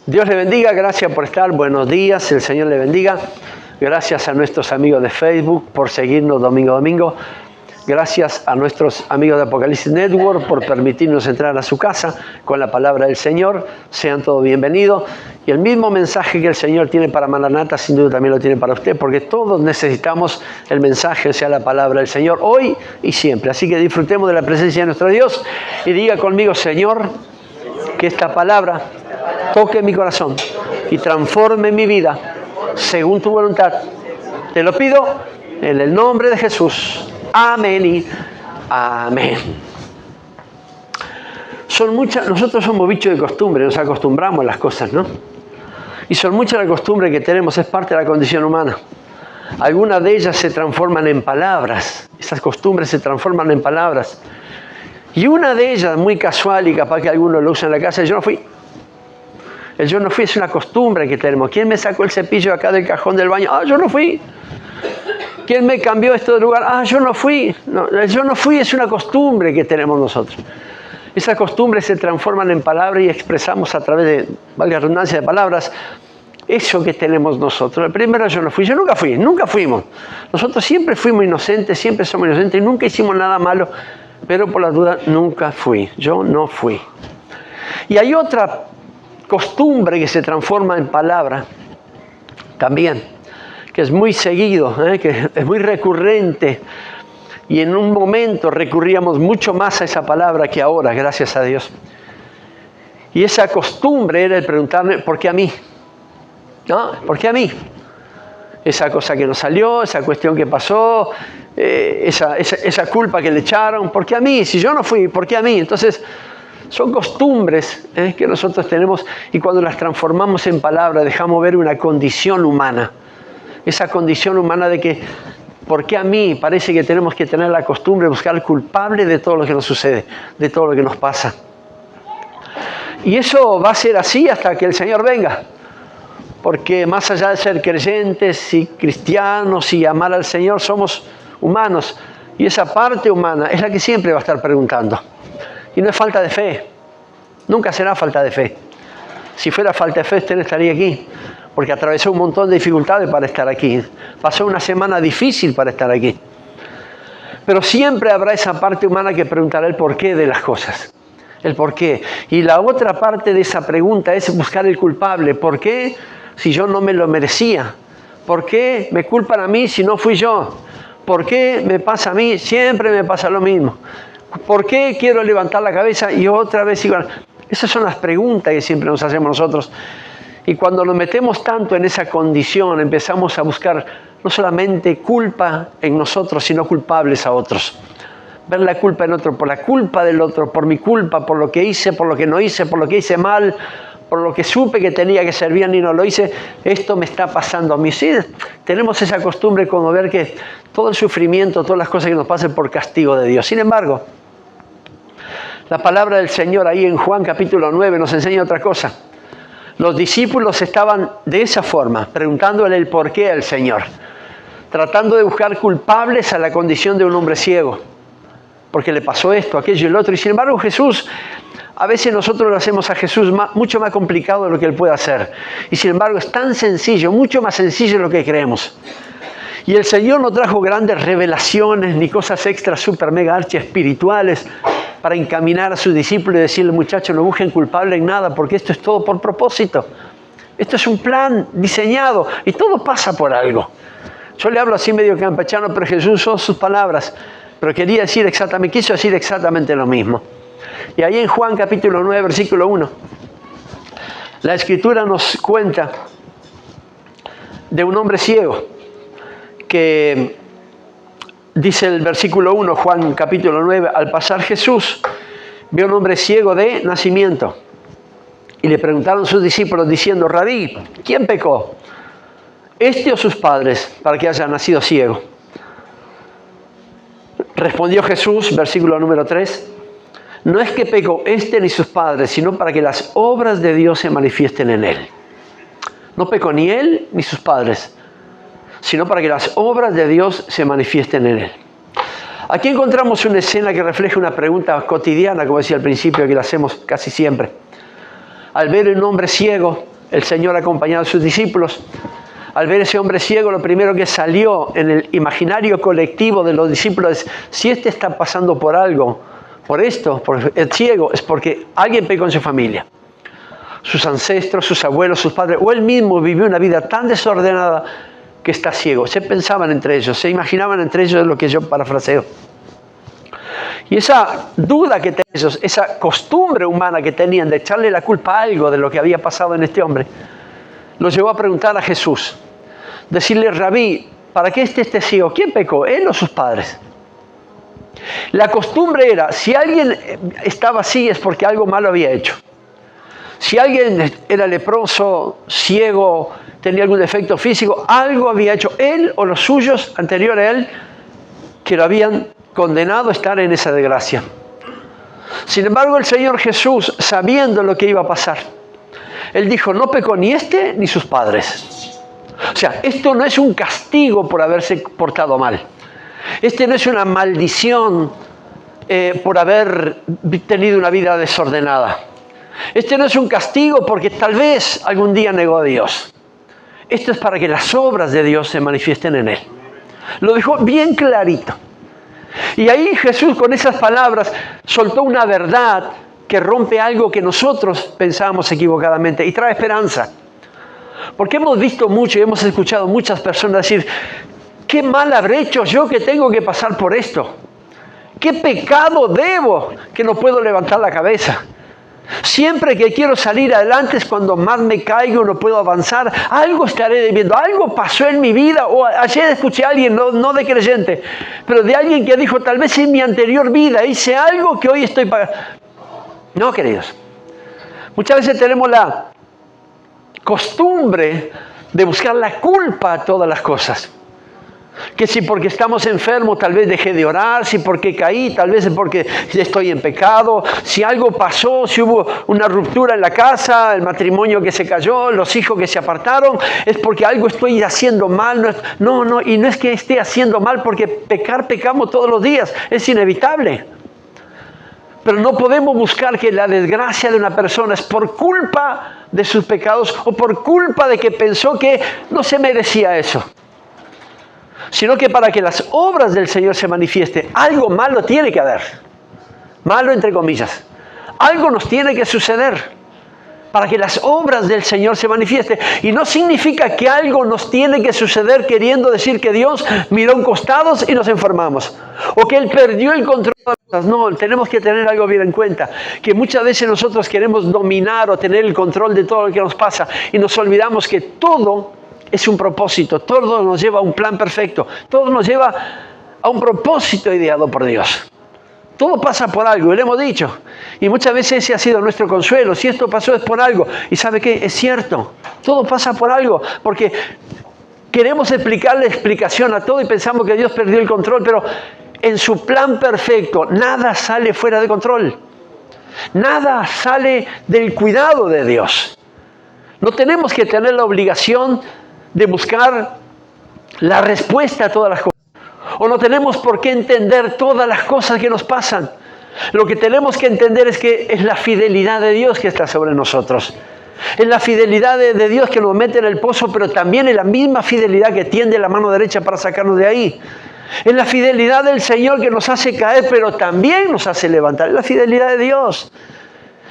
Dios le bendiga, gracias por estar, buenos días, el Señor le bendiga. Gracias a nuestros amigos de Facebook por seguirnos domingo a domingo. Gracias a nuestros amigos de Apocalipsis Network por permitirnos entrar a su casa con la palabra del Señor. Sean todos bienvenidos. Y el mismo mensaje que el Señor tiene para Maranata, sin duda también lo tiene para usted, porque todos necesitamos el mensaje, sea la palabra del Señor, hoy y siempre. Así que disfrutemos de la presencia de nuestro Dios y diga conmigo: Señor, que esta palabra toque mi corazón y transforme mi vida según tu voluntad. Te lo pido en el nombre de Jesús. Amén y amén. Nosotros somos bichos de costumbre, nos acostumbramos a las cosas, ¿no? Y son muchas las costumbres que tenemos, es parte de la condición humana. Algunas de ellas se transforman en palabras, esas costumbres se transforman en palabras. Y una de ellas, muy casual y capaz que algunos lo usan en la casa, yo no fui. El yo no fui es una costumbre que tenemos. ¿Quién me sacó el cepillo acá del cajón del baño? Yo no fui. ¿Quién me cambió esto de lugar? Yo no fui. No, el yo no fui es una costumbre que tenemos nosotros. Esas costumbres se transforman en palabras y expresamos a través de, valga la redundancia, de palabras, eso que tenemos nosotros. El primero yo no fui. Yo nunca fui, nunca fuimos. Nosotros siempre fuimos inocentes, siempre somos inocentes y nunca hicimos nada malo, pero por la duda nunca fui. Yo no fui. Y hay otra costumbre que se transforma en palabra también, que es muy seguido, que es muy recurrente, y en un momento recurríamos mucho más a esa palabra que ahora, gracias a Dios. Y esa costumbre era el preguntarme: ¿por qué a mí? ¿No? ¿Por qué a mí? Esa cosa que no salió, esa cuestión que pasó, esa culpa que le echaron, ¿por qué a mí? Si yo no fui, ¿por qué a mí? Entonces, son costumbres que nosotros tenemos, y cuando las transformamos en palabras dejamos ver una condición humana. Esa condición humana de que, ¿por qué a mí? Parece que tenemos que tener la costumbre de buscar al culpable de todo lo que nos sucede, de todo lo que nos pasa. Y eso va a ser así hasta que el Señor venga. Porque más allá de ser creyentes y cristianos y amar al Señor, somos humanos. Y esa parte humana es la que siempre va a estar preguntando. Y no es falta de fe. Nunca será falta de fe. Si fuera falta de fe, usted no estaría aquí. Porque atravesó un montón de dificultades para estar aquí. Pasó una semana difícil para estar aquí. Pero siempre habrá esa parte humana que preguntará el porqué de las cosas. El porqué. Y la otra parte de esa pregunta es buscar el culpable. ¿Por qué si yo no me lo merecía? ¿Por qué me culpan a mí si no fui yo? ¿Por qué me pasa a mí? Siempre me pasa lo mismo. ¿Por qué quiero levantar la cabeza y otra vez igual? Esas son las preguntas que siempre nos hacemos nosotros. Y cuando nos metemos tanto en esa condición, empezamos a buscar no solamente culpa en nosotros, sino culpables a otros. Ver la culpa en otro, por la culpa del otro, por mi culpa, por lo que hice, por lo que no hice, por lo que hice mal, por lo que supe que tenía que ser bien y no lo hice. Esto me está pasando a mí. Sí, tenemos esa costumbre como ver que todo el sufrimiento, todas las cosas que nos pasan por castigo de Dios. Sin embargo, la palabra del Señor ahí en Juan capítulo 9 nos enseña otra cosa. Los discípulos estaban de esa forma, preguntándole el porqué al Señor, tratando de buscar culpables a la condición de un hombre ciego, porque le pasó esto, aquello y el otro. Y sin embargo Jesús, a veces nosotros lo hacemos a Jesús mucho más complicado de lo que Él puede hacer. Y sin embargo es tan sencillo, mucho más sencillo de lo que creemos. Y el Señor no trajo grandes revelaciones ni cosas extra, super, mega, archi espirituales para encaminar a sus discípulos y decirle: muchachos, no busquen culpable en nada, porque esto es todo por propósito. Esto es un plan diseñado y todo pasa por algo. Yo le hablo así medio campechano, pero Jesús son sus palabras. Pero quiso decir exactamente lo mismo. Y ahí en Juan capítulo 9, versículo 1, la Escritura nos cuenta de un hombre ciego que, dice el versículo 1, Juan capítulo 9, al pasar Jesús vio a un hombre ciego de nacimiento. Y le preguntaron sus discípulos diciendo: Rabí, ¿quién pecó? ¿Este o sus padres para que haya nacido ciego? Respondió Jesús, versículo número 3, no es que pecó este ni sus padres, sino para que las obras de Dios se manifiesten en él. No pecó ni él ni sus padres, sino para que las obras de Dios se manifiesten en él. Aquí encontramos una escena que refleja una pregunta cotidiana, como decía al principio, que la hacemos casi siempre. Al ver a un hombre ciego, el Señor acompañado de sus discípulos. Al ver ese hombre ciego, lo primero que salió en el imaginario colectivo de los discípulos es: si este está pasando por algo, por esto, por el ciego, es porque alguien pecó en su familia. Sus ancestros, sus abuelos, sus padres, o él mismo vivió una vida tan desordenada que está ciego. Se pensaban entre ellos, se imaginaban entre ellos lo que yo parafraseo. Y esa duda que tenían ellos, esa costumbre humana que tenían de echarle la culpa a algo de lo que había pasado en este hombre, los llevó a preguntar a Jesús. Decirle: Rabí, ¿para qué esté ciego? ¿Quién pecó, él o sus padres? La costumbre era: si alguien estaba así es porque algo malo había hecho. Si alguien era leproso, ciego, tenía algún defecto físico, algo había hecho él o los suyos anterior a él que lo habían condenado a estar en esa desgracia. Sin embargo, el Señor Jesús, sabiendo lo que iba a pasar, Él dijo: no pecó ni este ni sus padres. O sea, esto no es un castigo por haberse portado mal. Este no es una maldición por haber tenido una vida desordenada. Este no es un castigo porque tal vez algún día negó a Dios. Esto es para que las obras de Dios se manifiesten en él. Lo dejó bien clarito. Y ahí Jesús, con esas palabras, soltó una verdad que rompe algo que nosotros pensábamos equivocadamente y trae esperanza. Porque hemos visto mucho y hemos escuchado muchas personas decir: ¿qué mal habré hecho yo que tengo que pasar por esto? ¿Qué pecado debo que no puedo levantar la cabeza? Siempre que quiero salir adelante es cuando más me caigo, no puedo avanzar. Algo estaré debiendo, algo pasó en mi vida. O ayer escuché a alguien, no de creyente, pero de alguien que dijo: tal vez en mi anterior vida hice algo que hoy estoy pagando. No, queridos. Muchas veces tenemos la costumbre de buscar la culpa a todas las cosas. Que si porque estamos enfermos tal vez dejé de orar, si porque caí, tal vez es porque estoy en pecado, si algo pasó, si hubo una ruptura en la casa, el matrimonio que se cayó, los hijos que se apartaron, es porque algo estoy haciendo mal. No, y no es que esté haciendo mal, porque pecamos todos los días, es inevitable. Pero no podemos buscar que la desgracia de una persona es por culpa de sus pecados o por culpa de que pensó que no se merecía eso. Sino que para que las obras del Señor se manifiesten, algo malo tiene que haber. Malo entre comillas. Algo nos tiene que suceder para que las obras del Señor se manifiesten. Y no significa que algo nos tiene que suceder queriendo decir que Dios miró a un costado y nos enfermamos. O que Él perdió el control de las cosas. No, tenemos que tener algo bien en cuenta. Que muchas veces nosotros queremos dominar o tener el control de todo lo que nos pasa. Y nos olvidamos que todo es un propósito, todo nos lleva a un plan perfecto, todo nos lleva a un propósito ideado por Dios. Todo pasa por algo, y lo hemos dicho. Y muchas veces ese ha sido nuestro consuelo. Si esto pasó es por algo. ¿Y sabe qué? Es cierto, todo pasa por algo. Porque queremos explicarle explicación a todo y pensamos que Dios perdió el control, pero en su plan perfecto nada sale fuera de control. Nada sale del cuidado de Dios. No tenemos que tener la obligación de buscar la respuesta a todas las cosas. O no tenemos por qué entender todas las cosas que nos pasan. Lo que tenemos que entender es que es la fidelidad de Dios que está sobre nosotros. Es la fidelidad de Dios que nos mete en el pozo, pero también es la misma fidelidad que tiende la mano derecha para sacarnos de ahí. Es la fidelidad del Señor que nos hace caer, pero también nos hace levantar. Es la fidelidad de Dios.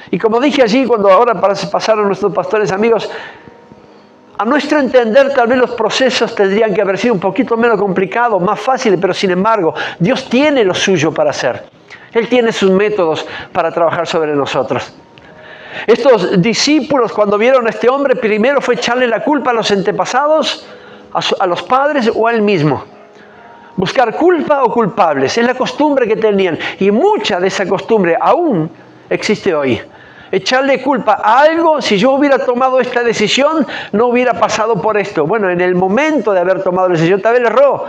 Y como dije allí, cuando ahora pasaron nuestros pastores amigos, a nuestro entender, tal vez los procesos tendrían que haber sido un poquito menos complicados, más fáciles, pero sin embargo, Dios tiene lo suyo para hacer. Él tiene sus métodos para trabajar sobre nosotros. Estos discípulos, cuando vieron a este hombre, primero fue echarle la culpa a los antepasados, a los padres o a él mismo. Buscar culpa o culpables, es la costumbre que tenían. Y mucha de esa costumbre aún existe hoy. Echarle culpa a algo: si yo hubiera tomado esta decisión, no hubiera pasado por esto. Bueno, en el momento de haber tomado la decisión, tal vez erró.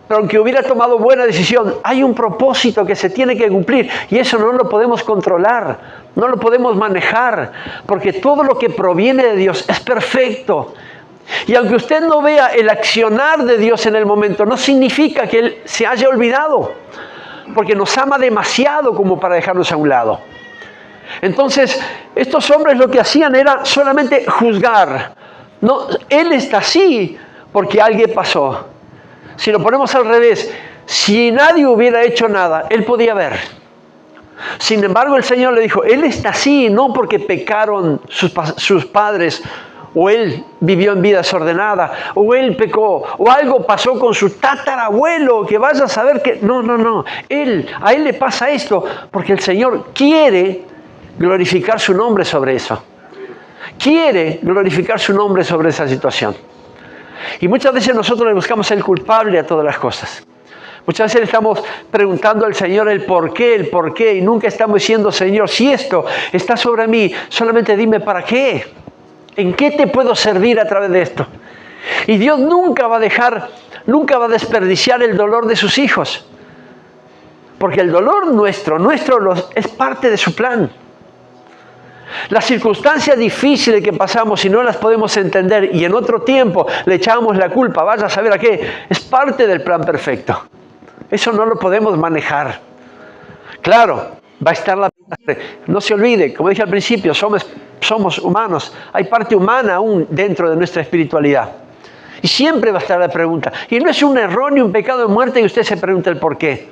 Pero aunque hubiera tomado buena decisión, hay un propósito que se tiene que cumplir. Y eso no lo podemos controlar, no lo podemos manejar. Porque todo lo que proviene de Dios es perfecto. Y aunque usted no vea el accionar de Dios en el momento, no significa que Él se haya olvidado. Porque nos ama demasiado como para dejarnos a un lado. Entonces, estos hombres lo que hacían era solamente juzgar. No, él está así porque alguien pasó. Si lo ponemos al revés, si nadie hubiera hecho nada, él podía ver. Sin embargo, el Señor le dijo, él está así no porque pecaron sus padres, o él vivió en vida desordenada, o él pecó, o algo pasó con su tatarabuelo, que vaya a saber que... No. A él le pasa esto porque el Señor quiere glorificar su nombre sobre eso. Quiere glorificar su nombre sobre esa situación. Y muchas veces nosotros le buscamos el culpable a todas las cosas. Muchas veces le estamos preguntando al Señor el por qué, y nunca estamos diciendo, Señor, si esto está sobre mí, solamente dime para qué. ¿En qué te puedo servir a través de esto? Y Dios nunca va a desperdiciar el dolor de sus hijos. Porque el dolor nuestro es parte de su plan. Las circunstancias difíciles que pasamos y no las podemos entender y en otro tiempo le echamos la culpa, vaya a saber a qué, es parte del plan perfecto. Eso no lo podemos manejar. Claro, va a estar la... No se olvide, como dije al principio, somos humanos. Hay parte humana aún dentro de nuestra espiritualidad. Y siempre va a estar la pregunta. Y no es un error ni un pecado de muerte y usted se pregunta el por qué.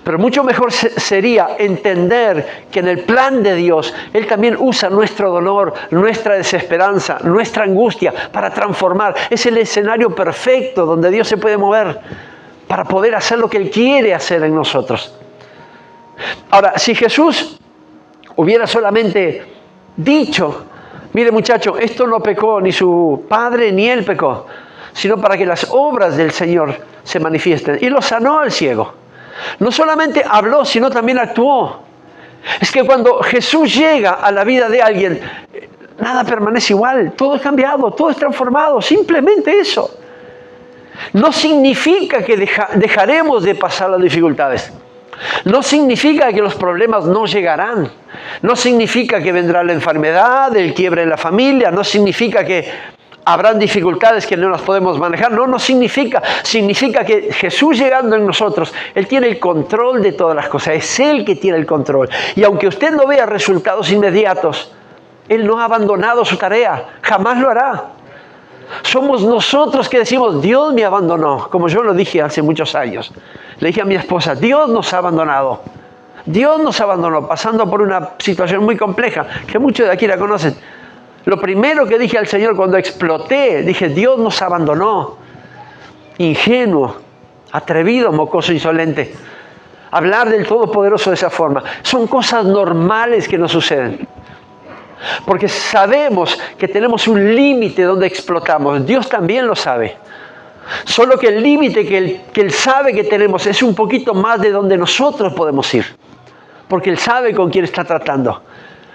Pero mucho mejor sería entender que en el plan de Dios, Él también usa nuestro dolor, nuestra desesperanza, nuestra angustia para transformar. Es el escenario perfecto donde Dios se puede mover para poder hacer lo que Él quiere hacer en nosotros. Ahora, si Jesús hubiera solamente dicho, mire muchacho, esto no pecó, ni su padre ni él pecó, sino para que las obras del Señor se manifiesten. Y lo sanó al ciego. No solamente habló, sino también actuó. Es que cuando Jesús llega a la vida de alguien, nada permanece igual, todo es cambiado, todo es transformado, simplemente eso. No significa que dejaremos de pasar las dificultades. No significa que los problemas no llegarán. No significa que vendrá la enfermedad, el quiebre en la familia. No significa que habrán dificultades que no las podemos manejar. No significa. Significa que Jesús llegando en nosotros, Él tiene el control de todas las cosas. Es Él que tiene el control. Y aunque usted no vea resultados inmediatos, Él no ha abandonado su tarea. Jamás lo hará. Somos nosotros que decimos, Dios me abandonó, como yo lo dije hace muchos años. Le dije a mi esposa, Dios nos ha abandonado. Dios nos abandonó, pasando por una situación muy compleja, que muchos de aquí la conocen. Lo primero que dije al Señor cuando exploté, dije, Dios nos abandonó. Ingenuo, atrevido, mocoso, insolente. Hablar del Todopoderoso de esa forma. Son cosas normales que nos suceden. Porque sabemos que tenemos un límite donde explotamos. Dios también lo sabe. Solo que el límite que Él sabe que tenemos es un poquito más de donde nosotros podemos ir. Porque Él sabe con quién está tratando.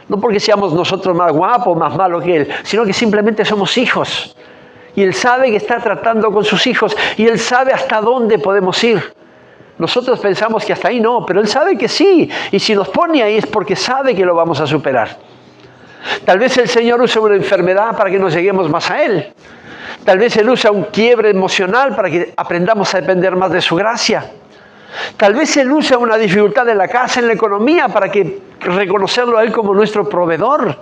No porque seamos nosotros más guapos, más malos que Él, sino que simplemente somos hijos. Y Él sabe que está tratando con sus hijos. Y Él sabe hasta dónde podemos ir. Nosotros pensamos que hasta ahí no, pero Él sabe que sí. Y si nos pone ahí es porque sabe que lo vamos a superar. Tal vez el Señor usa una enfermedad para que nos lleguemos más a Él. Tal vez Él usa un quiebre emocional para que aprendamos a depender más de su gracia. Tal vez Él usa una dificultad en la casa, en la economía, para que reconocerlo a Él como nuestro proveedor.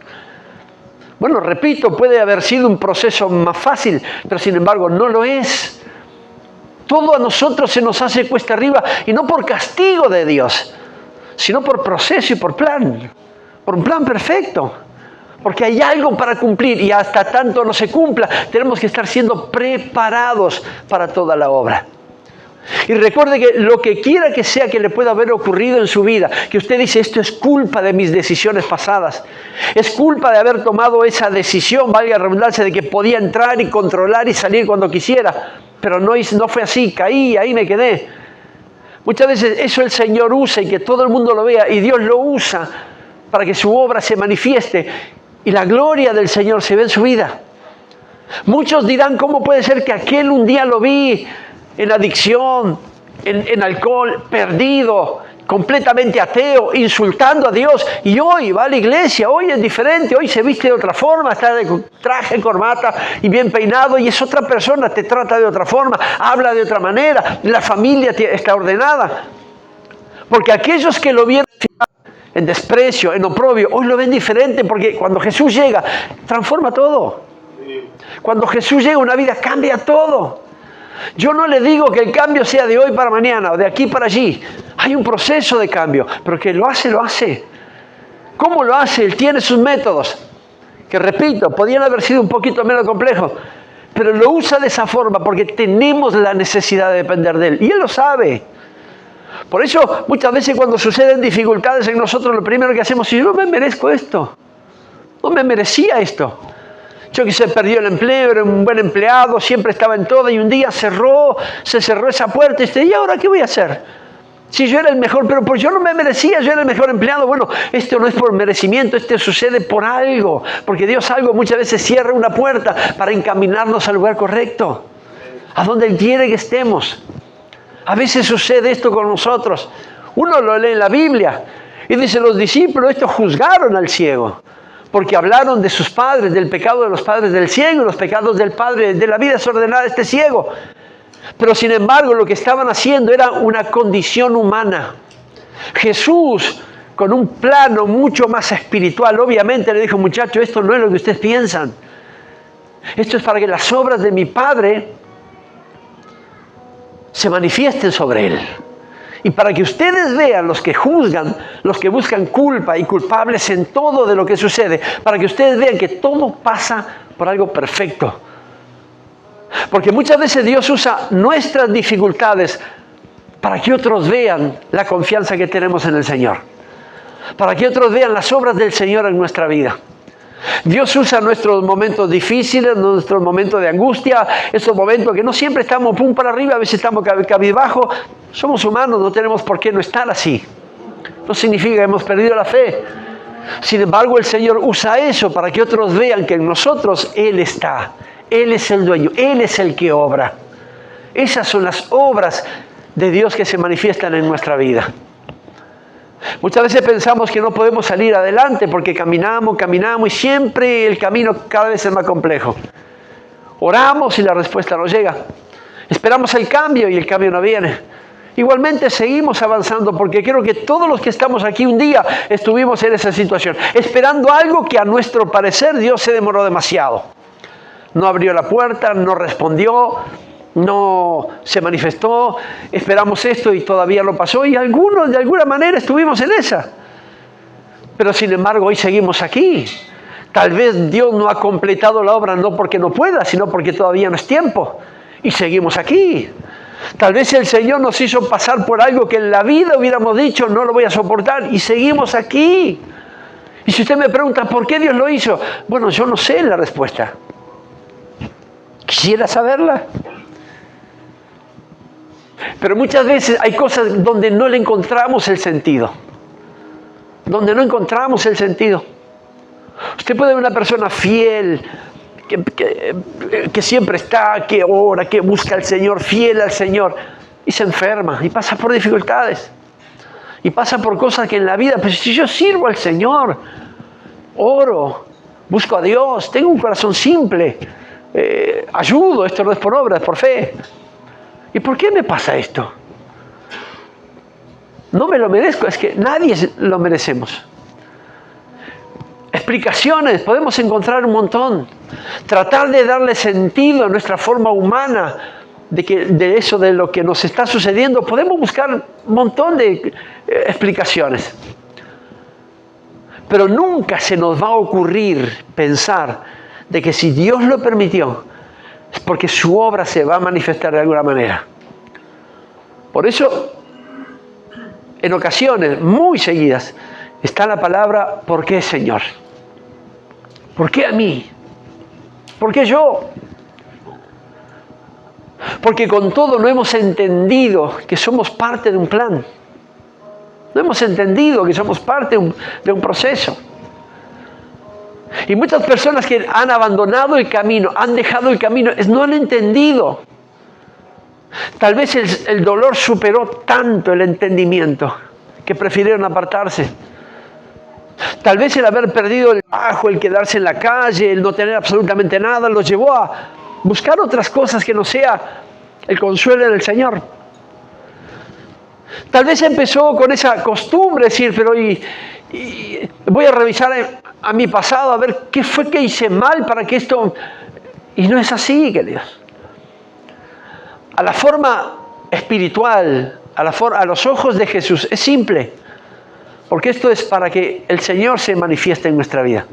Bueno, repito, puede haber sido un proceso más fácil, pero sin embargo no lo es. Todo a nosotros se nos hace cuesta arriba, y no por castigo de Dios, sino por proceso y por plan. Por un plan perfecto. Porque hay algo para cumplir y hasta tanto no se cumpla, tenemos que estar siendo preparados para toda la obra. Y recuerde que lo que quiera que sea que le pueda haber ocurrido en su vida, que usted dice, esto es culpa de mis decisiones pasadas, es culpa de haber tomado esa decisión, valga la redundancia, de que podía entrar y controlar y salir cuando quisiera, pero no fue así, caí, ahí me quedé. Muchas veces eso el Señor usa y que todo el mundo lo vea, y Dios lo usa para que su obra se manifieste y la gloria del Señor se ve en su vida. Muchos dirán, ¿cómo puede ser que aquel un día lo vi en adicción, en alcohol, perdido, completamente ateo, insultando a Dios, y hoy va a la iglesia, hoy es diferente, hoy se viste de otra forma, está de traje, corbata y bien peinado, y es otra persona, te trata de otra forma, habla de otra manera, la familia está ordenada? Porque aquellos que lo vieron en desprecio, en oprobio. Hoy lo ven diferente porque cuando Jesús llega, transforma todo. Cuando Jesús llega, una vida cambia todo. Yo no le digo que el cambio sea de hoy para mañana o de aquí para allí. Hay un proceso de cambio, pero que lo hace, lo hace. ¿Cómo lo hace? Él tiene sus métodos, que repito, podían haber sido un poquito menos complejos, pero lo usa de esa forma porque tenemos la necesidad de depender de Él. Y Él lo sabe. Por eso, muchas veces cuando suceden dificultades en nosotros, lo primero que hacemos es, yo no me merezco esto. No me merecía esto. Yo que se perdió el empleo, era un buen empleado, siempre estaba en todo, y un día se cerró esa puerta, y ¿y ahora qué voy a hacer? Si yo era el mejor, pero pues yo no me merecía, yo era el mejor empleado. Bueno, esto no es por merecimiento, esto sucede por algo, porque Dios algo muchas veces cierra una puerta para encaminarnos al lugar correcto, a donde Él quiere que estemos. A veces sucede esto con nosotros. Uno lo lee en la Biblia y dice, los discípulos estos juzgaron al ciego, porque hablaron de sus padres, del pecado de los padres del ciego y los pecados del padre de la vida desordenada de este ciego. Pero sin embargo, lo que estaban haciendo era una condición humana. Jesús, con un plano mucho más espiritual, obviamente le dijo, muchachos, esto no es lo que ustedes piensan. Esto es para que las obras de mi Padre se manifiesten sobre Él. Y para que ustedes vean, los que juzgan, los que buscan culpa y culpables en todo de lo que sucede, para que ustedes vean que todo pasa por algo perfecto. Porque muchas veces Dios usa nuestras dificultades para que otros vean la confianza que tenemos en el Señor. Para que otros vean las obras del Señor en nuestra vida. Dios usa nuestros momentos difíciles, nuestros momentos de angustia, esos momentos que no siempre estamos pum para arriba, a veces estamos cabizbajo. Somos humanos, no tenemos por qué no estar así. No significa que hemos perdido la fe. Sin embargo, el Señor usa eso para que otros vean que en nosotros Él está. Él es el dueño, Él es el que obra. Esas son las obras de Dios que se manifiestan en nuestra vida. Muchas veces pensamos que no podemos salir adelante porque caminamos y siempre el camino cada vez es más complejo. Oramos y la respuesta no llega. Esperamos el cambio y el cambio no viene. Igualmente seguimos avanzando porque creo que todos los que estamos aquí un día estuvimos en esa situación, esperando algo que a nuestro parecer Dios se demoró demasiado. No abrió la puerta, no respondió, no se manifestó, esperamos esto y todavía no pasó, y algunos de alguna manera estuvimos en esa. Pero sin embargo hoy seguimos aquí. Tal vez Dios no ha completado la obra no porque no pueda, sino porque todavía no es tiempo. Y seguimos aquí. Tal vez el Señor nos hizo pasar por algo que en la vida hubiéramos dicho, no lo voy a soportar, y seguimos aquí. Y si usted me pregunta, ¿por qué Dios lo hizo? Bueno, yo no sé la respuesta. Quisiera saberla. Pero muchas veces hay cosas donde no le encontramos el sentido. Donde no encontramos el sentido. Usted puede ver una persona fiel, que siempre está, que ora, que busca al Señor, fiel al Señor, y se enferma, y pasa por dificultades. Y pasa por cosas que en la vida, pues si yo sirvo al Señor, oro, busco a Dios, tengo un corazón simple, ayudo, esto no es por obra, es por fe. ¿Y por qué me pasa esto? No me lo merezco, es que nadie lo merecemos. Explicaciones, podemos encontrar un montón. Tratar de darle sentido a nuestra forma humana de eso, de lo que nos está sucediendo, podemos buscar un montón de explicaciones. Pero nunca se nos va a ocurrir pensar de que si Dios lo permitió, es porque su obra se va a manifestar de alguna manera. Por eso, en ocasiones muy seguidas, está la palabra ¿por qué, Señor? ¿Por qué a mí? ¿Por qué yo? Porque con todo no hemos entendido que somos parte de un plan. No hemos entendido que somos parte de un proceso. Y muchas personas que han abandonado el camino, han dejado el camino, no han entendido. Tal vez el dolor superó tanto el entendimiento que prefirieron apartarse. Tal vez el haber perdido el trabajo, el quedarse en la calle, el no tener absolutamente nada, los llevó a buscar otras cosas que no sea el consuelo del Señor. Tal vez empezó con esa costumbre de decir, pero ¿y y voy a revisar a mi pasado a ver qué fue que hice mal para que esto... Y no es así, queridos. A la forma espiritual, a los ojos de Jesús, es simple. Porque esto es para que el Señor se manifieste en nuestra vida.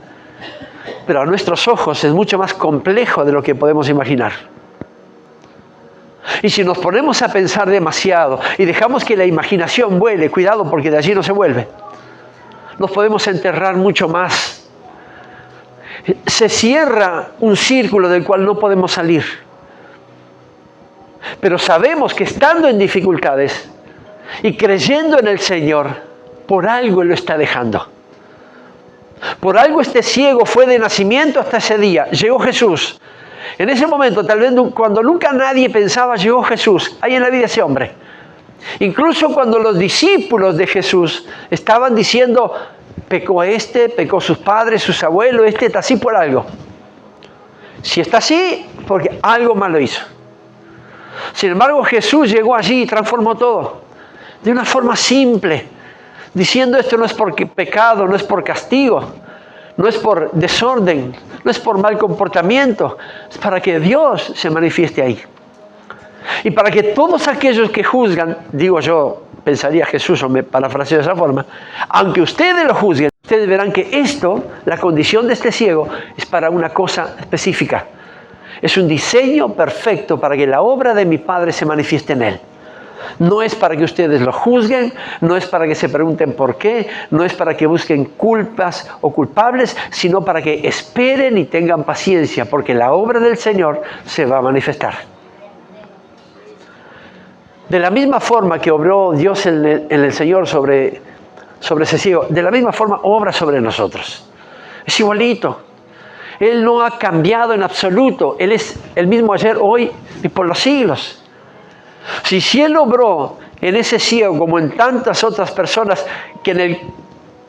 Pero a nuestros ojos es mucho más complejo de lo que podemos imaginar. Y si nos ponemos a pensar demasiado y dejamos que la imaginación vuele, cuidado porque de allí no se vuelve, nos podemos enterrar mucho más. Se cierra un círculo del cual no podemos salir. Pero sabemos que estando en dificultades y creyendo en el Señor, por algo Él lo está dejando. Por algo este ciego fue de nacimiento hasta ese día. Llegó Jesús. En ese momento, tal vez cuando nunca nadie pensaba, llegó Jesús. Hay en la vida ese hombre. Incluso cuando los discípulos de Jesús estaban diciendo, pecó pecó sus padres, sus abuelos, está así por algo. Si está así, porque algo malo hizo. Sin embargo, Jesús llegó allí y transformó todo. De una forma simple. Diciendo esto no es por pecado, no es por castigo, no es por desorden, no es por mal comportamiento. Es para que Dios se manifieste ahí. Y para que todos aquellos que juzgan, digo yo, pensaría Jesús, o me parafraseo de esa forma, aunque ustedes lo juzguen, ustedes verán que esto, la condición de este ciego, es para una cosa específica. Es un diseño perfecto para que la obra de mi Padre se manifieste en él. No es para que ustedes lo juzguen, no es para que se pregunten por qué, no es para que busquen culpas o culpables, sino para que esperen y tengan paciencia, porque la obra del Señor se va a manifestar. De la misma forma que obró Dios en el Señor sobre ese ciego, de la misma forma obra sobre nosotros. Es igualito. Él no ha cambiado en absoluto. Él es el mismo ayer, hoy y por los siglos. Si Él obró en ese ciego como en tantas otras personas que en el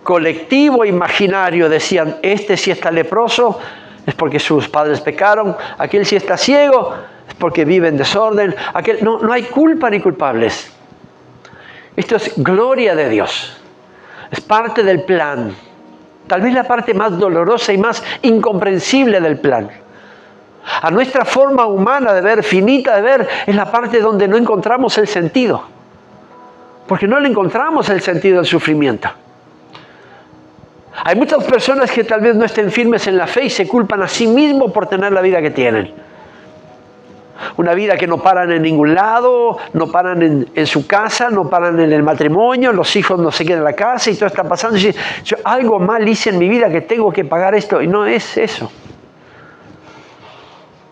colectivo imaginario decían, este sí está leproso, es porque sus padres pecaron, aquel sí está ciego, es porque vive en desorden, no hay culpa ni culpables. Esto es gloria de Dios, es parte del plan, tal vez la parte más dolorosa y más incomprensible del plan. A nuestra forma humana de ver, finita de ver, es la parte donde no encontramos el sentido. Porque no le encontramos el sentido del sufrimiento. Hay muchas personas que tal vez no estén firmes en la fe y se culpan a sí mismos por tener la vida que tienen. Una vida que no paran en ningún lado, no paran en su casa, no paran en el matrimonio, los hijos no se quedan en la casa y todo está pasando. Y yo algo mal hice en mi vida que tengo que pagar esto. Y no es eso.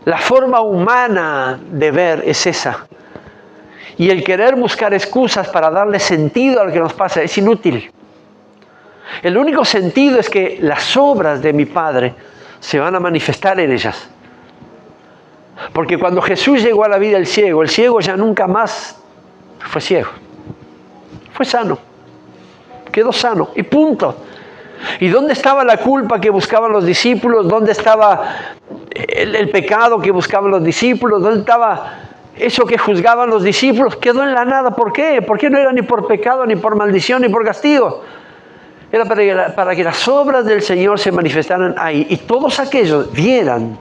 La forma humana de ver es esa. Y el querer buscar excusas para darle sentido a lo que nos pasa es inútil. El único sentido es que las obras de mi Padre se van a manifestar en ellas. Porque cuando Jesús llegó a la vida del ciego, el ciego ya nunca más fue ciego. Fue sano. Quedó sano y punto. ¿Y dónde estaba la culpa que buscaban los discípulos? ¿Dónde estaba el pecado que buscaban los discípulos? ¿Dónde estaba eso que juzgaban los discípulos? Quedó en la nada. ¿Por qué? Porque no era ni por pecado, ni por maldición, ni por castigo. Era para que las obras del Señor se manifestaran ahí. Y todos aquellos vieran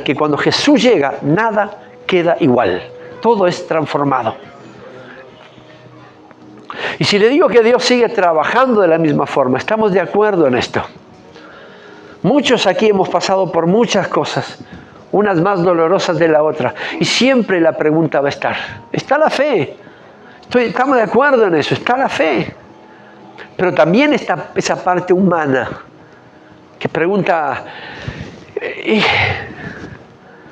que cuando Jesús llega, nada queda igual. Todo es transformado. Y si le digo que Dios sigue trabajando de la misma forma, estamos de acuerdo en esto. Muchos aquí hemos pasado por muchas cosas, unas más dolorosas de la otra. Y siempre la pregunta va a estar, ¿está la fe? Estamos de acuerdo en eso, está la fe. Pero también está esa parte humana que pregunta,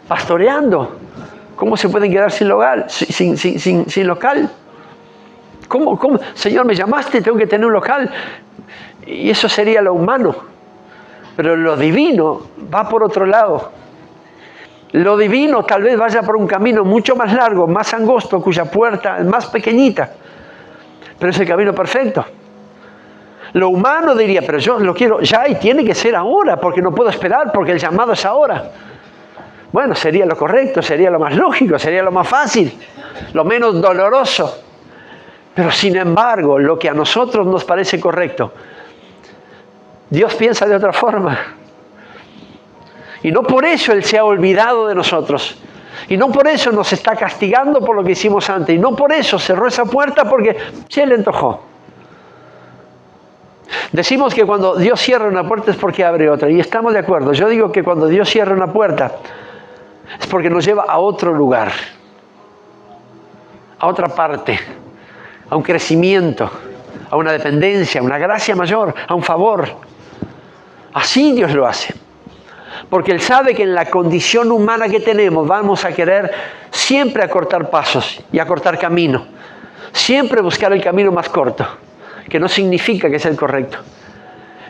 pastoreando, ¿cómo se pueden quedar sin local? ¿Cómo? Señor, me llamaste, tengo que tener un local. Y eso sería lo humano. Pero lo divino va por otro lado. Lo divino tal vez vaya por un camino mucho más largo, más angosto, cuya puerta es más pequeñita. Pero es el camino perfecto. Lo humano diría, pero yo lo quiero ya y tiene que ser ahora, porque no puedo esperar, porque el llamado es ahora. Bueno, sería lo correcto, sería lo más lógico, sería lo más fácil, lo menos doloroso. Pero sin embargo, lo que a nosotros nos parece correcto, Dios piensa de otra forma. Y no por eso Él se ha olvidado de nosotros. Y no por eso nos está castigando por lo que hicimos antes. Y no por eso cerró esa puerta porque se le antojó. Decimos que cuando Dios cierra una puerta es porque abre otra. Y estamos de acuerdo. Yo digo que cuando Dios cierra una puerta es porque nos lleva a otro lugar. A otra parte. A un crecimiento. A una dependencia. A una gracia mayor. A un favor. Así Dios lo hace. Porque Él sabe que en la condición humana que tenemos vamos a querer siempre acortar pasos y acortar camino. Siempre buscar el camino más corto, que no significa que es el correcto.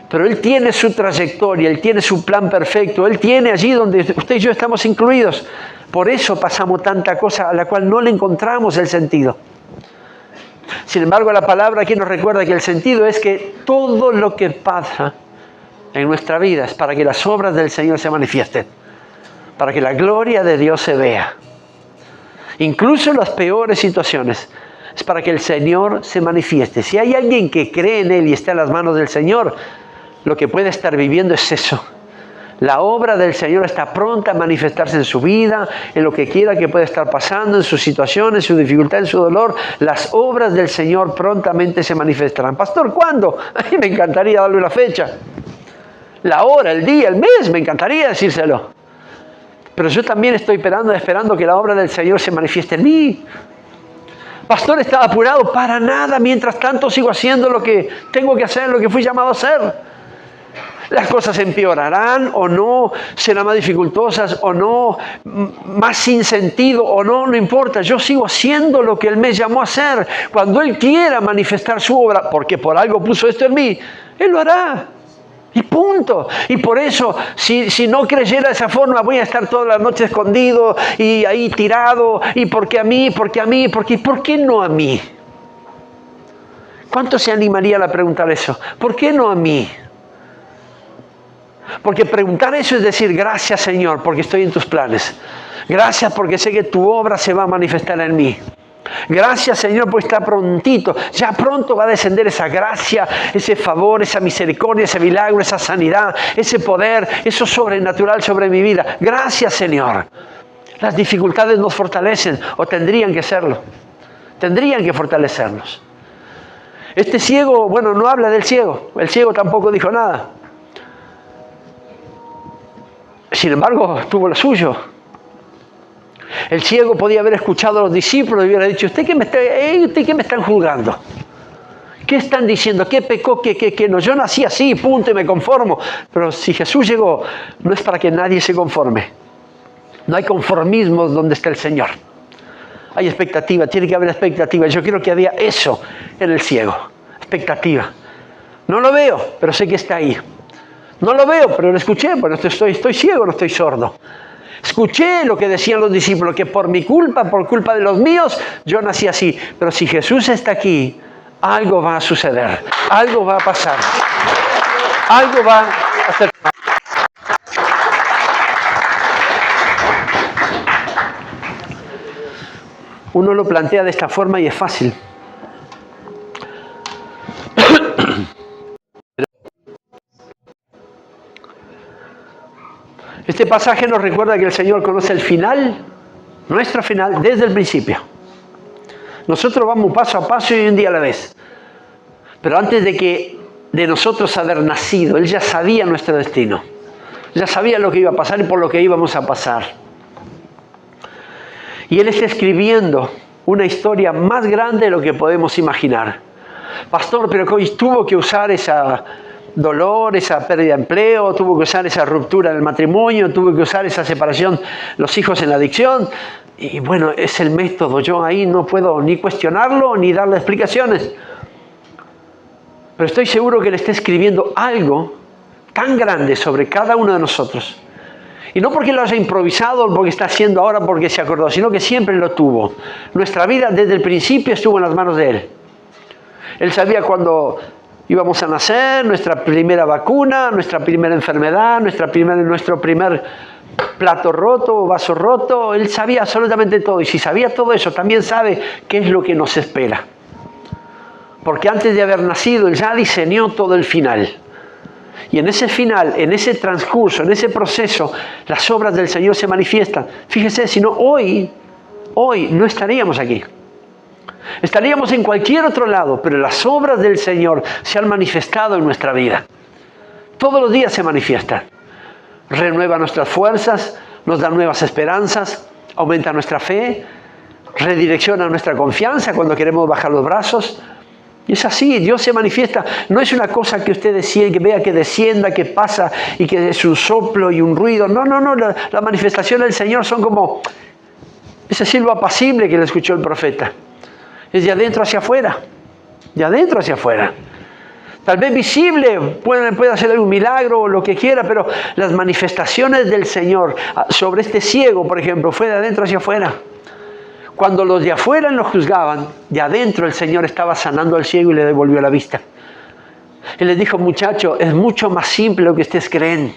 Pero Él tiene su trayectoria, Él tiene su plan perfecto, Él tiene allí donde usted y yo estamos incluidos. Por eso pasamos tanta cosa a la cual no le encontramos el sentido. Sin embargo, la palabra aquí nos recuerda que el sentido es que todo lo que pasa en nuestra vida es para que las obras del Señor se manifiesten, para que la gloria de Dios se vea. Incluso en las peores situaciones, es para que el Señor se manifieste. Si hay alguien que cree en Él y está en las manos del Señor, lo que puede estar viviendo es eso. La obra del Señor está pronta a manifestarse en su vida, en lo que quiera que pueda estar pasando, en su situación, en su dificultad, en su dolor. Las obras del Señor prontamente se manifestarán. Pastor, ¿cuándo? A mí me encantaría darle una fecha. La hora, el día, el mes, me encantaría decírselo. Pero yo también estoy esperando que la obra del Señor se manifieste en mí. Pastor, ¿está apurado? Para nada. Mientras tanto sigo haciendo lo que tengo que hacer, lo que fui llamado a hacer. Las cosas empeorarán o no, serán más dificultosas o no, más sin sentido o no, no importa. Yo sigo haciendo lo que Él me llamó a hacer. Cuando Él quiera manifestar su obra, porque por algo puso esto en mí, Él lo hará. Y punto. Y por eso, si no creyera de esa forma, voy a estar toda la noche escondido y ahí tirado. ¿Y por qué a mí? ¿Por qué a mí? ¿Por qué no a mí? ¿Cuánto se animarían a preguntar eso? ¿Por qué no a mí? Porque preguntar eso es decir, gracias Señor, porque estoy en tus planes. Gracias porque sé que tu obra se va a manifestar en mí. Gracias Señor porque está prontito, ya pronto va a descender esa gracia, ese favor, esa misericordia, ese milagro, esa sanidad, ese poder, eso sobrenatural sobre mi vida. Gracias Señor. Las dificultades nos fortalecen o tendrían que serlo, tendrían que fortalecernos. Este ciego, bueno, no habla del ciego, el ciego tampoco dijo nada. Sin embargo, tuvo lo suyo. El ciego podía haber escuchado a los discípulos y hubiera dicho, ¿usted qué me están juzgando? ¿Qué están diciendo? ¿Qué pecó? ¿Qué no? Yo nací así, punto, y me conformo. Pero si Jesús llegó, no es para que nadie se conforme. No hay conformismo donde está el Señor. Hay expectativa, tiene que haber expectativa. Yo creo que había eso en el ciego, expectativa. No lo veo, pero sé que está ahí. No lo veo, pero lo escuché, bueno, estoy ciego, no estoy sordo. Escuché lo que decían los discípulos, que por mi culpa, por culpa de los míos, yo nací así. Pero si Jesús está aquí, algo va a suceder, algo va a pasar, algo va a hacer. Uno lo plantea de esta forma y es fácil. Este pasaje nos recuerda que el Señor conoce el final, nuestro final, desde el principio. Nosotros vamos paso a paso y un día a la vez. Pero antes de nosotros haber nacido, Él ya sabía nuestro destino. Ya sabía lo que iba a pasar y por lo que íbamos a pasar. Y Él está escribiendo una historia más grande de lo que podemos imaginar. Pastor, pero hoy tuvo que usar esa dolor, esa pérdida de empleo, tuvo que usar esa ruptura en el matrimonio, tuvo que usar esa separación, los hijos en la adicción. Y bueno, es el método. Yo ahí no puedo ni cuestionarlo ni darle explicaciones. Pero estoy seguro que Él está escribiendo algo tan grande sobre cada uno de nosotros. Y no porque lo haya improvisado o porque está haciendo ahora porque se acordó, sino que siempre lo tuvo. Nuestra vida desde el principio estuvo en las manos de Él. Él sabía cuando íbamos a nacer, nuestra primera vacuna, nuestra primera enfermedad, nuestro primer plato roto o vaso roto. Él sabía absolutamente todo. Y si sabía todo eso, también sabe qué es lo que nos espera. Porque antes de haber nacido, Él ya diseñó todo el final. Y en ese final, en ese transcurso, en ese proceso, las obras del Señor se manifiestan. Fíjese, si no, hoy no estaríamos aquí. Estaríamos en cualquier otro lado, pero las obras del Señor se han manifestado en nuestra vida. Todos los días se manifiestan. Renueva nuestras fuerzas, nos da nuevas esperanzas, aumenta nuestra fe, redirecciona nuestra confianza cuando queremos bajar los brazos. Y es así, Dios se manifiesta. No es una cosa que usted decida, que vea que descienda, que pasa y que es un soplo y un ruido. No. La manifestación del Señor son como ese silbo apacible que le escuchó el profeta. Es de adentro hacia afuera. De adentro hacia afuera. Tal vez visible, puede hacer algún milagro o lo que quiera, pero las manifestaciones del Señor sobre este ciego, por ejemplo, fue de adentro hacia afuera. Cuando los de afuera lo juzgaban, de adentro el Señor estaba sanando al ciego y le devolvió la vista. Él les dijo, muchachos, es mucho más simple lo que ustedes creen.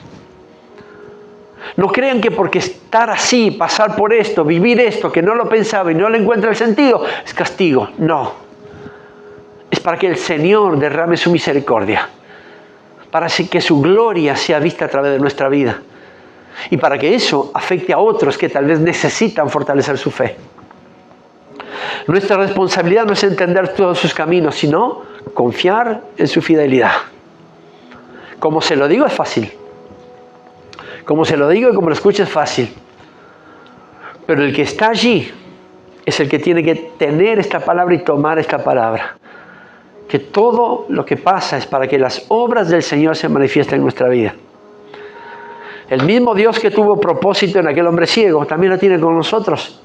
No crean que porque estar así, pasar por esto, vivir esto, que no lo pensaba y no le encuentra el sentido, es castigo. No. Es para que el Señor derrame su misericordia. Para que su gloria sea vista a través de nuestra vida. Y para que eso afecte a otros que tal vez necesitan fortalecer su fe. Nuestra responsabilidad no es entender todos sus caminos, sino confiar en su fidelidad. Como se lo digo es fácil. Como se lo digo y como lo escucho es fácil. Pero el que está allí es el que tiene que tener esta palabra y tomar esta palabra. Que todo lo que pasa es para que las obras del Señor se manifiesten en nuestra vida. El mismo Dios que tuvo propósito en aquel hombre ciego, también lo tiene con nosotros.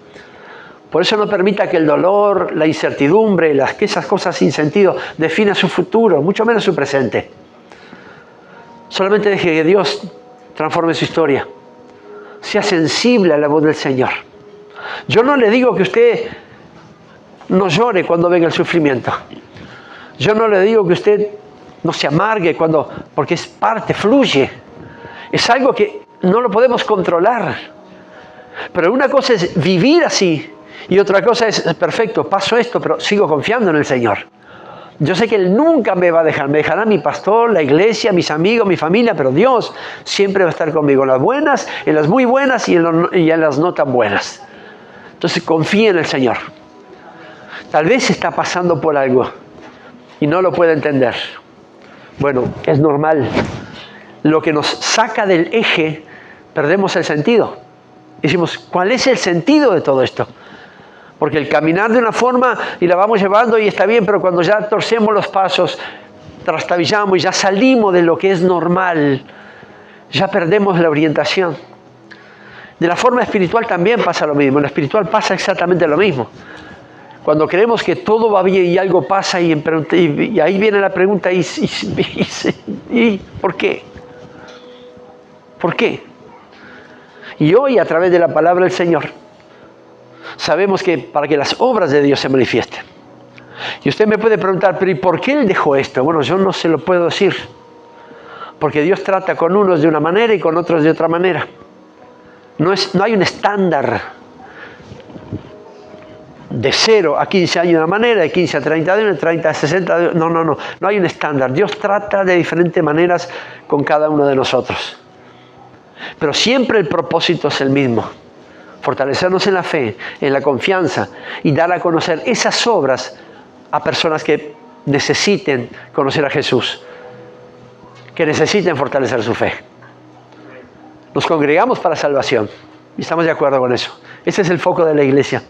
Por eso no permita que el dolor, la incertidumbre, que esas cosas sin sentido definan su futuro, mucho menos su presente. Solamente deje que Dios transforme su historia. Sea sensible a la voz del Señor. Yo no le digo que usted no llore cuando venga el sufrimiento. Yo no le digo que usted no se amargue porque es parte, fluye. Es algo que no lo podemos controlar. Pero una cosa es vivir así y otra cosa es, perfecto, paso esto, pero sigo confiando en el Señor. Yo sé que Él nunca me va a dejar. Me dejará mi pastor, la iglesia, mis amigos, mi familia, pero Dios siempre va a estar conmigo en las buenas, en las muy buenas y en las no tan buenas. Entonces confíe en el Señor. Tal vez está pasando por algo y no lo puede entender. Bueno, es normal. Lo que nos saca del eje, perdemos el sentido. Decimos, ¿cuál es el sentido de todo esto? Porque el caminar de una forma y la vamos llevando y está bien, pero cuando ya torcemos los pasos, trastabillamos y ya salimos de lo que es normal, ya perdemos la orientación. De la forma espiritual también pasa lo mismo. En la espiritual pasa exactamente lo mismo. Cuando creemos que todo va bien y algo pasa y ahí viene la pregunta, ¿y por qué? ¿Por qué? Y hoy a través de la palabra del Señor sabemos que para que las obras de Dios se manifiesten. Y usted me puede preguntar, pero ¿y por qué Él dejó esto? Bueno, yo no se lo puedo decir. Porque Dios trata con unos de una manera y con otros de otra manera. No hay un estándar de 0 a 15 años de una manera, de 15 a 30 de de 30 a 60 de No hay un estándar. Dios trata de diferentes maneras con cada uno de nosotros. Pero siempre el propósito es el mismo. Fortalecernos en la fe, en la confianza y dar a conocer esas obras a personas que necesiten conocer a Jesús, que necesiten fortalecer su fe. Nos congregamos para salvación y estamos de acuerdo con eso. Ese es el foco de la iglesia.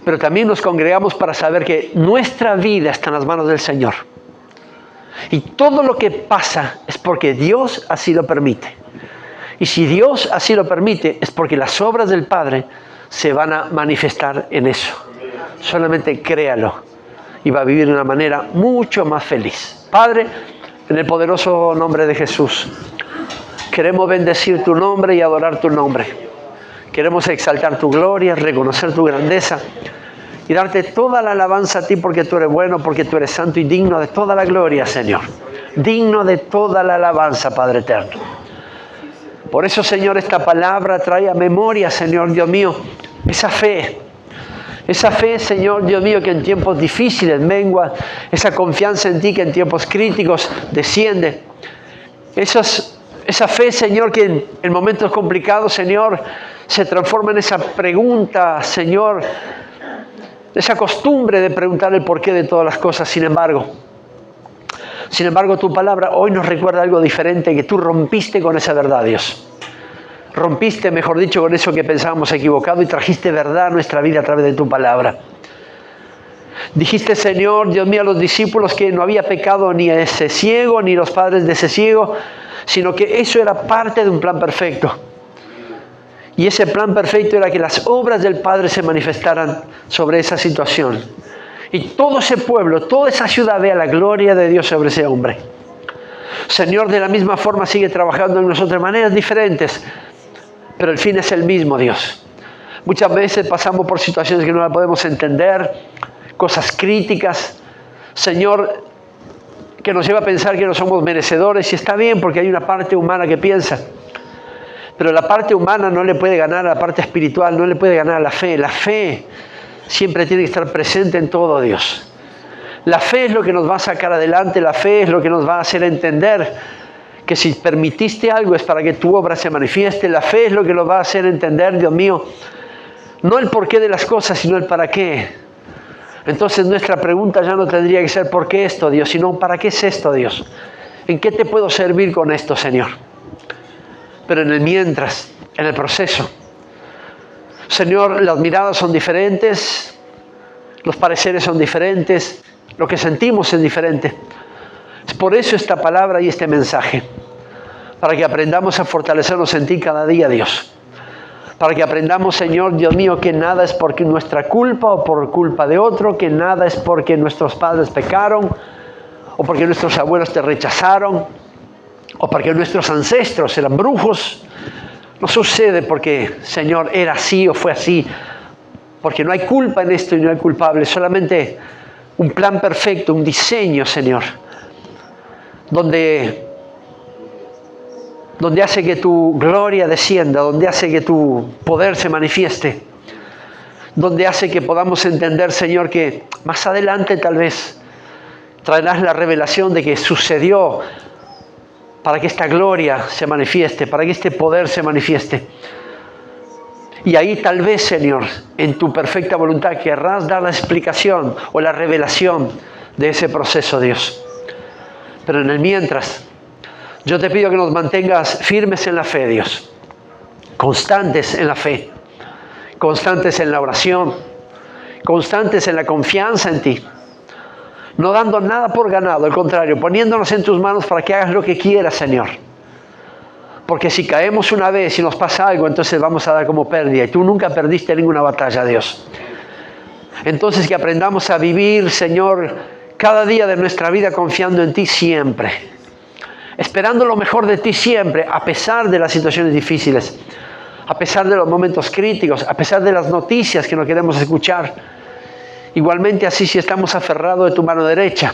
Pero también nos congregamos para saber que nuestra vida está en las manos del Señor. Y todo lo que pasa es porque Dios así lo permite. Y si Dios así lo permite, es porque las obras del Padre se van a manifestar en eso. Solamente créalo y va a vivir de una manera mucho más feliz. Padre, en el poderoso nombre de Jesús, queremos bendecir tu nombre y adorar tu nombre. Queremos exaltar tu gloria, reconocer tu grandeza y darte toda la alabanza a ti porque tú eres bueno, porque tú eres santo y digno de toda la gloria, Señor. Digno de toda la alabanza, Padre eterno. Por eso, Señor, esta palabra trae a memoria, Señor Dios mío, esa fe Esa fe, Señor, Dios mío, que en tiempos difíciles mengua. Esa confianza en ti que en tiempos críticos desciende. Esa fe, Señor, que en momentos complicados, Señor, se transforma en esa pregunta, Señor, esa costumbre de preguntar el porqué de todas las cosas. Sin embargo, tu palabra hoy nos recuerda algo diferente, que tú rompiste con esa verdad, Dios. Rompiste, mejor dicho, con eso que pensábamos equivocado y trajiste verdad a nuestra vida a través de tu palabra. Dijiste, Señor, Dios mío, a los discípulos que no había pecado ni ese ciego, ni los padres de ese ciego, sino que eso era parte de un plan perfecto. Y ese plan perfecto era que las obras del Padre se manifestaran sobre esa situación. Y todo ese pueblo, toda esa ciudad vea la gloria de Dios sobre ese hombre. Señor, de la misma forma sigue trabajando en nosotros de maneras diferentes, pero el fin es el mismo, Dios. Muchas veces pasamos por situaciones que no las podemos entender, cosas críticas, Señor, que nos lleva a pensar que no somos merecedores, y está bien porque hay una parte humana que piensa. Pero la parte humana no le puede ganar a la parte espiritual, no le puede ganar a la fe. La fe siempre tiene que estar presente en todo, Dios. La fe es lo que nos va a sacar adelante, la fe es lo que nos va a hacer entender que si permitiste algo es para que tu obra se manifieste. La fe es lo que nos va a hacer entender, Dios mío, no el porqué de las cosas, sino el para qué. Entonces nuestra pregunta ya no tendría que ser ¿por qué esto, Dios?, sino ¿para qué es esto, Dios? ¿En qué te puedo servir con esto, Señor? Pero en el mientras, en el proceso, Señor, las miradas son diferentes, los pareceres son diferentes, lo que sentimos es diferente. Es por eso esta palabra y este mensaje, para que aprendamos a fortalecernos en ti cada día, Dios. Para que aprendamos, Señor, Dios mío, que nada es por nuestra culpa o por culpa de otro, que nada es porque nuestros padres pecaron o porque nuestros abuelos te rechazaron, o porque nuestros ancestros eran brujos. No sucede porque, Señor, era así o fue así, porque no hay culpa en esto y no hay culpable, solamente un plan perfecto, un diseño, Señor, donde hace que tu gloria descienda, donde hace que tu poder se manifieste, donde hace que podamos entender, Señor, que más adelante tal vez traerás la revelación de que sucedió para que esta gloria se manifieste, para que este poder se manifieste. Y ahí tal vez, Señor, en tu perfecta voluntad querrás dar la explicación o la revelación de ese proceso, Dios. Pero en el mientras, yo te pido que nos mantengas firmes en la fe, Dios. Constantes en la fe, constantes en la oración, constantes en la confianza en ti. No dando nada por ganado, al contrario, poniéndonos en tus manos para que hagas lo que quieras, Señor. Porque si caemos una vez y nos pasa algo, entonces vamos a dar como pérdida. Y tú nunca perdiste ninguna batalla, Dios. Entonces que aprendamos a vivir, Señor, cada día de nuestra vida confiando en ti siempre. Esperando lo mejor de ti siempre, a pesar de las situaciones difíciles, a pesar de los momentos críticos, a pesar de las noticias que no queremos escuchar. Igualmente así, si estamos aferrados de tu mano derecha,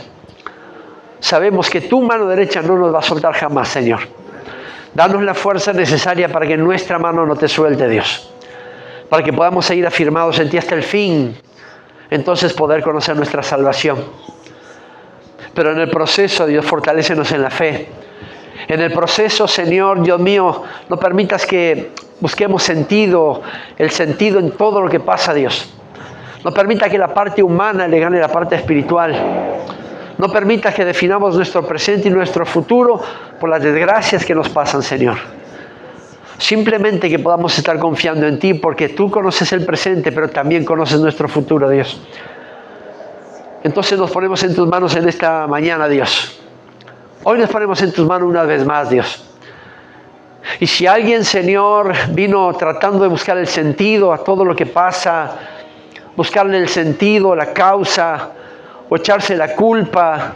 sabemos que tu mano derecha no nos va a soltar jamás, Señor. Danos la fuerza necesaria para que nuestra mano no te suelte, Dios. Para que podamos seguir afirmados en ti hasta el fin. Entonces poder conocer nuestra salvación. Pero en el proceso, Dios, fortalécenos en la fe. En el proceso, Señor, Dios mío, no permitas que busquemos el sentido en todo lo que pasa, Dios. No permita que la parte humana le gane la parte espiritual. No permita que definamos nuestro presente y nuestro futuro por las desgracias que nos pasan, Señor. Simplemente que podamos estar confiando en ti, porque tú conoces el presente, pero también conoces nuestro futuro, Dios. Entonces nos ponemos en tus manos en esta mañana, Dios. Hoy nos ponemos en tus manos una vez más, Dios. Y si alguien, Señor, vino tratando de buscar el sentido a todo lo que pasa, buscarle el sentido, la causa, o echarse la culpa,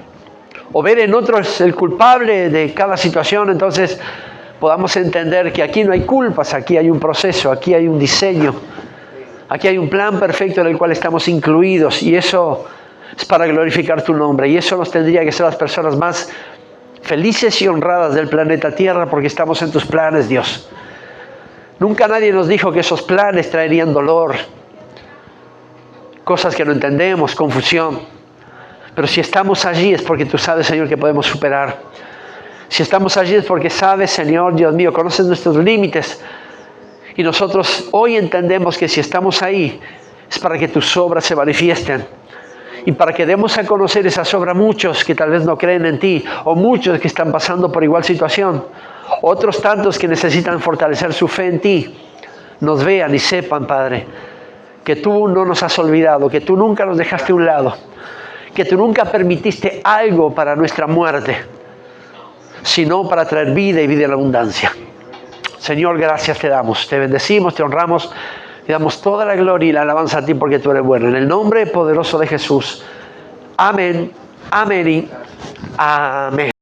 o ver en otros el culpable de cada situación, entonces podamos entender que aquí no hay culpas, aquí hay un proceso, aquí hay un diseño, aquí hay un plan perfecto en el cual estamos incluidos, y eso es para glorificar tu nombre, y eso nos tendría que ser las personas más felices y honradas del planeta Tierra, porque estamos en tus planes, Dios. Nunca nadie nos dijo que esos planes traerían dolor. cosas que no entendemos, confusión. Pero si estamos allí es porque tú sabes, Señor, que podemos superar. Si estamos allí es porque sabes, Señor, Dios mío, conoces nuestros límites. Y nosotros hoy entendemos que si estamos ahí es para que tus obras se manifiesten. Y para que demos a conocer esas obras a muchos que tal vez no creen en ti, o muchos que están pasando por igual situación, otros tantos que necesitan fortalecer su fe en ti, nos vean y sepan, Padre, que tú no nos has olvidado, que tú nunca nos dejaste a un lado, que tú nunca permitiste algo para nuestra muerte, sino para traer vida y vida en abundancia. Señor, gracias te damos, te bendecimos, te honramos, te damos toda la gloria y la alabanza a ti porque tú eres bueno. En el nombre poderoso de Jesús. Amén, amén y amén.